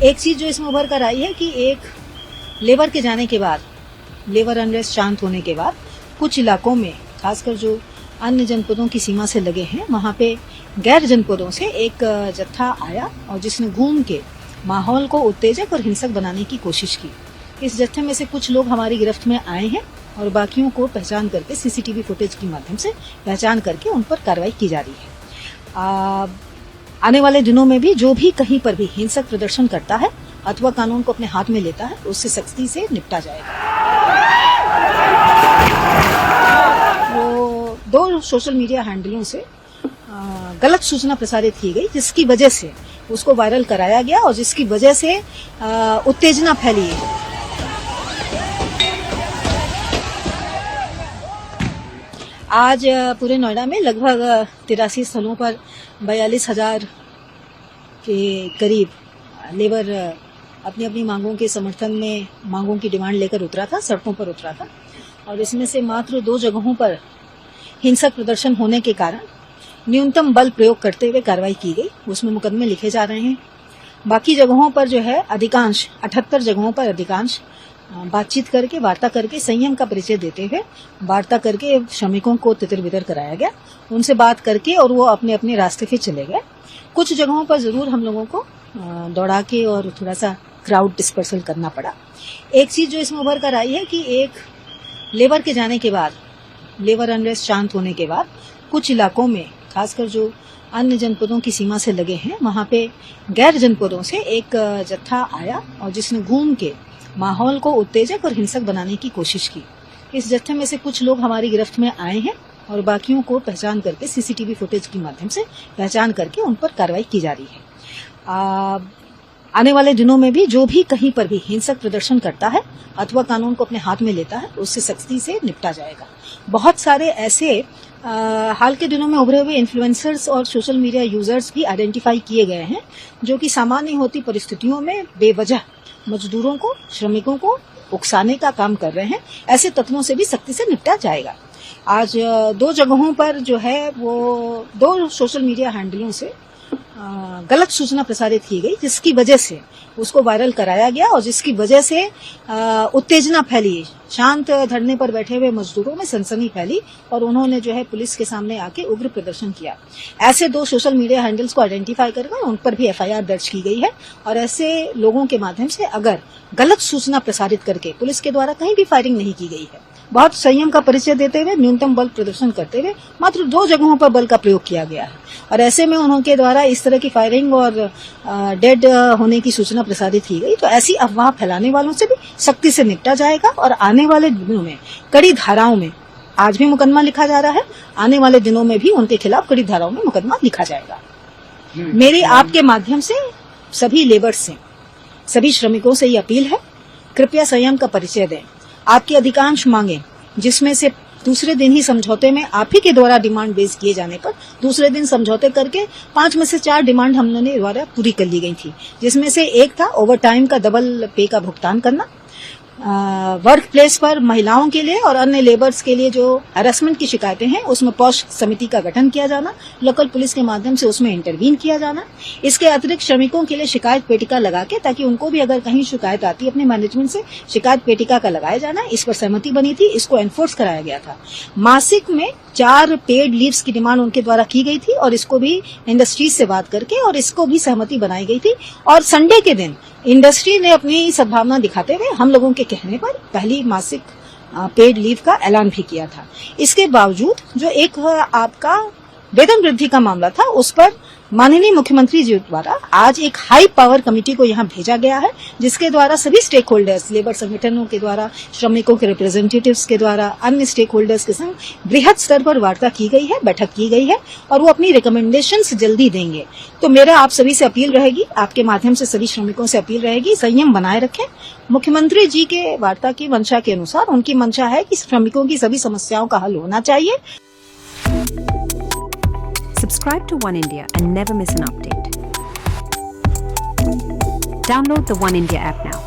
एक चीज जो इसमें उभर कर आई है कि एक लेबर के जाने के बाद, लेबर अनरेस्ट शांत होने के बाद कुछ इलाकों में, खासकर जो अन्य जनपदों की सीमा से लगे हैं, वहां पे गैर जनपदों से एक जत्था आया और जिसने घूम के माहौल को उत्तेजक और हिंसक बनाने की कोशिश की। इस जत्थे में से कुछ लोग हमारी गिरफ्त में आए हैं और बाकियों को पहचान करके सीसीटीवी फुटेज के माध्यम से पहचान करके उन पर कार्रवाई की जा रही है। आने वाले दिनों में भी जो भी कहीं पर भी हिंसक प्रदर्शन करता है अथवा कानून को अपने हाथ में लेता है, उससे सख्ती से निपटा जाएगा। वो 2 सोशल मीडिया हैंडलों से गलत सूचना प्रसारित की गई, जिसकी वजह से उसको वायरल कराया गया और जिसकी वजह से उत्तेजना फैली है। आज पूरे नोएडा में लगभग 83 स्थलों पर 42,000 के करीब लेबर अपनी अपनी मांगों के समर्थन में मांगों की डिमांड लेकर उतरा था, सड़कों पर उतरा था। और इसमें से मात्र 2 जगहों पर हिंसक प्रदर्शन होने के कारण न्यूनतम बल प्रयोग करते हुए कार्रवाई की गई, उसमें मुकदमे लिखे जा रहे हैं। बाकी जगहों पर जो है अधिकांश 78 जगहों पर अधिकांश बातचीत करके, वार्ता करके, संयम का परिचय देते हुए वार्ता करके श्रमिकों को तितर बितर कराया गया, उनसे बात करके और वो अपने अपने रास्ते पे चले गए। कुछ जगहों पर जरूर हम लोगों को दौड़ा के और थोड़ा सा क्राउड डिस्पर्सल करना पड़ा। एक चीज जो इसमें उभर कर आई है कि एक लेबर के जाने के बाद, लेबर अनरेस्ट शांत होने के बाद कुछ इलाकों में, खासकर जो अन्य जनपदों की सीमा से लगे हैं, वहां पे गैर जनपदों से एक जत्था आया और जिसने घूम के माहौल को उत्तेजक और हिंसक बनाने की कोशिश की। इस जत्थे में से कुछ लोग हमारी गिरफ्त में आए हैं और बाकियों को पहचान करके सीसीटीवी फुटेज के माध्यम से पहचान करके उन पर कार्रवाई की जा रही है। आने वाले दिनों में भी जो भी कहीं पर भी हिंसक प्रदर्शन करता है अथवा कानून को अपने हाथ में लेता है, उससे सख्ती से निपटा जाएगा। बहुत सारे ऐसे हाल के दिनों में उभरे हुए इन्फ्लुएंसर्स और सोशल मीडिया यूजर्स भी आइडेंटिफाई किए गए हैं, जो कि सामान्य होती परिस्थितियों में बेवजह मजदूरों को, श्रमिकों को उकसाने का काम कर रहे हैं। ऐसे तत्वों से भी सख्ती से निपटा जाएगा। आज 2 जगहों पर जो है वो 2 सोशल मीडिया हैंडलों से गलत सूचना प्रसारित की गई, जिसकी वजह से उसको वायरल कराया गया और जिसकी वजह से उत्तेजना फैली। शांत धरने पर बैठे हुए मजदूरों में सनसनी फैली और उन्होंने जो है पुलिस के सामने आके उग्र प्रदर्शन किया। ऐसे 2 सोशल मीडिया हैंडल्स को आइडेंटिफाई करके उन पर भी एफआईआर दर्ज की गई है। और ऐसे लोगों के माध्यम से अगर गलत सूचना प्रसारित करके पुलिस के द्वारा कहीं भी फायरिंग नहीं की गई है, बहुत संयम का परिचय देते हुए, न्यूनतम बल प्रदर्शन करते हुए मात्र 2 जगहों पर बल का प्रयोग किया गया है और ऐसे में उनके द्वारा इस तरह की फायरिंग और डेड होने की सूचना प्रसारित की गई, तो ऐसी अफवाह फैलाने वालों से भी सख्ती से निपटा जाएगा। और आने वाले दिनों में कड़ी धाराओं में, आज भी मुकदमा लिखा जा रहा है, आने वाले दिनों में भी उनके खिलाफ कड़ी धाराओं में मुकदमा लिखा जाएगा। मेरी आपके माध्यम से सभी लेबर्स से, सभी श्रमिकों से ये अपील है, कृपया संयम का परिचय दें। आपकी अधिकांश मांगे, जिसमें से दूसरे दिन ही समझौते में आप ही के द्वारा डिमांड बेस किए जाने पर दूसरे दिन समझौते करके 5 में से 4 डिमांड हम लोगों ने द्वारा पूरी कर ली गई थी, जिसमें से एक था ओवर टाइम का डबल पे का भुगतान करना, वर्क प्लेस पर महिलाओं के लिए और अन्य लेबर्स के लिए जो हैरेसमेंट की शिकायतें हैं उसमें पॉश समिति का गठन किया जाना, लोकल पुलिस के माध्यम से उसमें इंटरवीन किया जाना। इसके अतिरिक्त श्रमिकों के लिए शिकायत पेटिका लगा के, ताकि उनको भी अगर कहीं शिकायत आती है अपने मैनेजमेंट से, शिकायत पेटिका का लगाया जाना, इस पर सहमति बनी थी, इसको एनफोर्स कराया गया था। मासिक में 4 पेड लीव्स की डिमांड उनके द्वारा की गई थी और इसको भी इंडस्ट्रीज से बात करके और इसको भी सहमति बनाई गई थी। और संडे के दिन इंडस्ट्री ने अपनी सद्भावना दिखाते हुए हम लोगों के कहने पर पहली मासिक पेड लीव का ऐलान भी किया था। इसके बावजूद जो एक आपका वेतन वृद्धि का मामला था, उस पर माननीय मुख्यमंत्री जी द्वारा आज एक हाई पावर कमेटी को यहाँ भेजा गया है, जिसके द्वारा सभी स्टेक होल्डर्स, लेबर संगठनों के द्वारा, श्रमिकों के रिप्रेजेंटेटिव्स के द्वारा, अन्य स्टेक होल्डर्स के संग बृहद स्तर पर वार्ता की गई है, बैठक की गई है और वो अपनी रिकमेंडेशंस जल्दी देंगे। तो मेरा आप सभी से अपील रहेगी, आपके माध्यम से सभी श्रमिकों से अपील रहेगी, संयम बनाए रखें। मुख्यमंत्री जी के वार्ता की मंशा के अनुसार उनकी मंशा है कि श्रमिकों की सभी समस्याओं का हल होना चाहिए। Subscribe to One India and never miss an update. Download the One India app now.